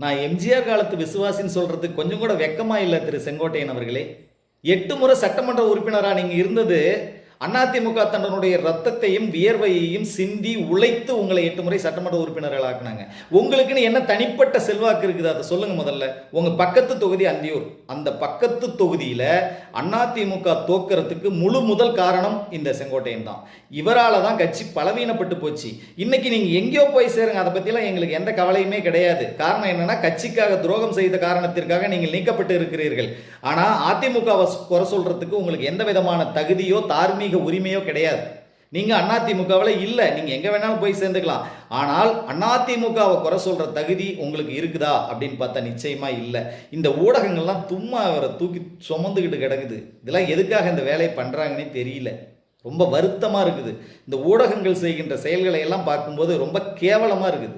நான் எம்ஜிஆர் காலத்து விசுவாசின்னு சொல்றதுக்கு கொஞ்சம் கூட வெக்கமா இல்லை திரு செங்கோட்டையன் அவர்களே. 8 முறை சட்டமன்ற உறுப்பினராக நீங்க இருந்தது அதிமுக தன்னுடைய ரத்தத்தையும் வியர்வையையும் சிந்தி உழைத்து உங்களை 8 முறை சட்டமன்ற உறுப்பினர்கள் ஆக்குனாங்க. உங்களுக்குன்னு என்ன தனிப்பட்ட செல்வாக்கு இருக்குது அதை சொல்லுங்க முதல்ல. உங்க பக்கத்து தொகுதி அந்தியூர், அந்த பக்கத்து தொகுதியில அதிமுக தோக்கிறதுக்கு முதல் காரணம் இந்த செங்கோட்டையன் தான். இவரால தான் கட்சி பலவீனப்பட்டு போச்சு. இன்னைக்கு நீங்க எங்கேயோ போய் சேருங்க, அதை பத்திலாம் எங்களுக்கு எந்த கவலையுமே கிடையாது. காரணம் என்னன்னா, கட்சிக்காக துரோகம் செய்த காரணத்திற்காக நீங்கள் நீக்கப்பட்டு இருக்கிறீர்கள். ஆனா அதிமுகவை குறை சொல்றதுக்கு உங்களுக்கு எந்த விதமான தகுதியோ தார்மீக உரிமையோ கிடையாது. நீங்க அதிமுகவில் இல்லை, நீங்க எங்க வேணாலும் போய் சேர்ந்துக்கலாம். ஆனால் அதிமுகவை குறை சொல்ற தகுதி உங்களுக்கு இருக்குதா அப்படின்னு பார்த்தா நிச்சயமா இல்லை. இந்த ஊடகங்கள்லாம் தும்மா அவரை தூக்கி சுமந்துக்கிட்டு கிடக்குது. இதெல்லாம் எதுக்காக இந்த வேலையை பண்றாங்கன்னே தெரியல. ரொம்ப வருத்தமா இருக்குது. இந்த ஊடகங்கள் செய்கின்ற செயல்களை எல்லாம் பார்க்கும்போது ரொம்ப கேவலமா இருக்குது.